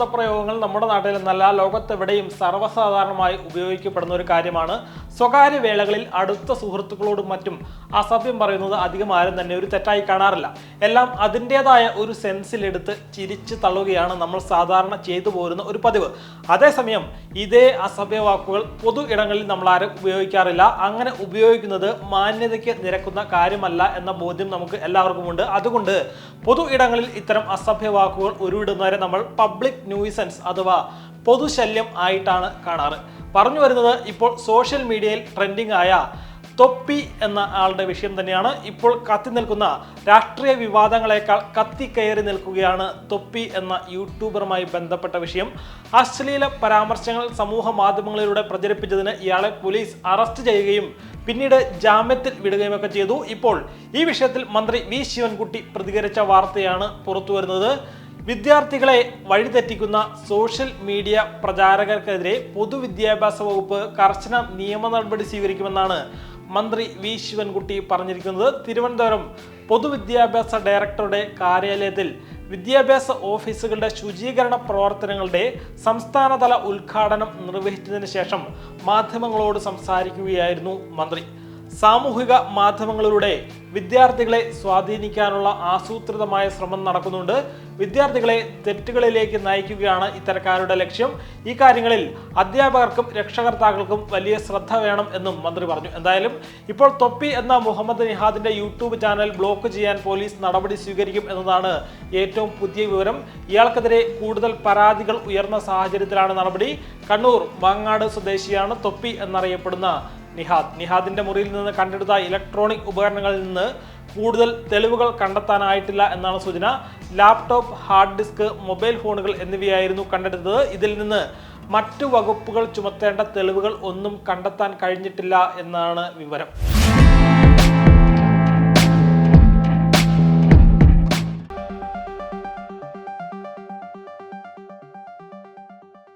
പദപ്രയോഗങ്ങൾ നമ്മുടെ നാട്ടിൽ എന്നല്ല ലോകത്തെവിടെയും സർവ്വസാധാരണമായി ഉപയോഗിക്കപ്പെടുന്ന ഒരു കാര്യമാണ്. സ്വകാര്യ വേളകളിൽ അടുത്ത സുഹൃത്തുക്കളോടും മറ്റും അസഭ്യം പറയുന്നത് അധികം ആരും തന്നെ ഒരു തെറ്റായി കാണാറില്ല. എല്ലാം അതിൻ്റെതായ ഒരു സെൻസിലെടുത്ത് ചിരിച്ച് തള്ളുകയാണ് നമ്മൾ സാധാരണ ചെയ്തു പോരുന്ന ഒരു പതിവ്. അതേസമയം ഇതേ അസഭ്യ വാക്കുകൾ പൊതു ഇടങ്ങളിൽ നമ്മൾ ആരും ഉപയോഗിക്കാറില്ല. അങ്ങനെ ഉപയോഗിക്കുന്നത് മാന്യതയ്ക്ക് നിരക്കുന്ന കാര്യമല്ല എന്ന ബോധ്യം നമുക്ക് എല്ലാവർക്കും ഉണ്ട്. അതുകൊണ്ട് പൊതു ഇടങ്ങളിൽ ഇത്തരം അസഭ്യ വാക്കുകൾ ഉരുവിടുന്നവരെ നമ്മൾ പബ്ലിക് ന്യൂയിസൻസ് അഥവാ പൊതുശല്യം ആയിട്ടാണ് കാണാറ്. പറഞ്ഞു വരുന്നത് ഇപ്പോൾ സോഷ്യൽ മീഡിയയിൽ ട്രെൻഡിങ് ആയ തൊപ്പി എന്ന ആളുടെ വിഷയം തന്നെയാണ്. ഇപ്പോൾ കത്തി നിൽക്കുന്ന രാഷ്ട്രീയ വിവാദങ്ങളെക്കാൾ കത്തിക്കയറി നിൽക്കുകയാണ് തൊപ്പി എന്ന യൂട്യൂബറുമായി ബന്ധപ്പെട്ട വിഷയം. അശ്ലീല പരാമർശങ്ങൾ സമൂഹ മാധ്യമങ്ങളിലൂടെ പ്രചരിപ്പിച്ചതിന് ഇയാളെ പോലീസ് അറസ്റ്റ് ചെയ്യുകയും പിന്നീട് ജാമ്യത്തിൽ വിടുകയുമൊക്കെ ചെയ്തു. ഇപ്പോൾ ഈ വിഷയത്തിൽ മന്ത്രി വി ശിവൻകുട്ടി പ്രതികരിച്ച വാർത്തയാണ് പുറത്തു വരുന്നത്. വിദ്യാർത്ഥികളെ വഴിതെറ്റിക്കുന്ന സോഷ്യൽ മീഡിയ പ്രചാരകർക്കെതിരെ പൊതുവിദ്യാഭ്യാസ വകുപ്പ് കർശന നിയമ നടപടി സ്വീകരിക്കുമെന്നാണ് മന്ത്രി വി ശിവൻകുട്ടി പറഞ്ഞിരിക്കുന്നത്. തിരുവനന്തപുരം പൊതുവിദ്യാഭ്യാസ ഡയറക്ടറുടെ കാര്യാലയത്തിൽ വിദ്യാഭ്യാസ ഓഫീസുകളുടെ ശുചീകരണ പ്രവർത്തനങ്ങളുടെ സംസ്ഥാനതല ഉദ്ഘാടനം നിർവഹിച്ചതിന് ശേഷം മാധ്യമങ്ങളോട് സംസാരിക്കുകയായിരുന്നു മന്ത്രി. സാമൂഹിക മാധ്യമങ്ങളിലൂടെ വിദ്യാർത്ഥികളെ സ്വാധീനിക്കാനുള്ള ആസൂത്രിതമായ ശ്രമം നടക്കുന്നുണ്ട്. വിദ്യാർത്ഥികളെ തെറ്റുകളിലേക്ക് നയിക്കുകയാണ് ഇത്തരക്കാരുടെ ലക്ഷ്യം. ഈ കാര്യങ്ങളിൽ അധ്യാപകർക്കും രക്ഷകർത്താക്കൾക്കും വലിയ ശ്രദ്ധ വേണം എന്നും മന്ത്രി പറഞ്ഞു. എന്തായാലും ഇപ്പോൾ തൊപ്പി എന്ന മുഹമ്മദ് നിഹാദിന്റെ യൂട്യൂബ് ചാനൽ ബ്ലോക്ക് ചെയ്യാൻ പോലീസ് നടപടി സ്വീകരിക്കും എന്നതാണ് ഏറ്റവും പുതിയ വിവരം. ഇയാൾക്കെതിരെ കൂടുതൽ പരാതികൾ ഉയർന്ന സാഹചര്യത്തിലാണ് നടപടി. കണ്ണൂർ മാങ്ങാട് സ്വദേശിയാണ് തൊപ്പി എന്നറിയപ്പെടുന്ന നിഹാദിന്റെ മുറിയിൽ നിന്ന് കണ്ടെടുത്ത ഇലക്ട്രോണിക് ഉപകരണങ്ങളിൽ നിന്ന് കൂടുതൽ തെളിവുകൾ കണ്ടെത്താനായിട്ടില്ല എന്നാണ് സൂചന. ലാപ്ടോപ്പ്, ഹാർഡ് ഡിസ്ക്, മൊബൈൽ ഫോണുകൾ എന്നിവയായിരുന്നു കണ്ടെടുത്തത്. ഇതിൽ നിന്ന് മറ്റു വകുപ്പുകൾ ചുമത്തേണ്ട തെളിവുകൾ ഒന്നും കണ്ടെത്താൻ കഴിഞ്ഞിട്ടില്ല എന്നാണ് വിവരം.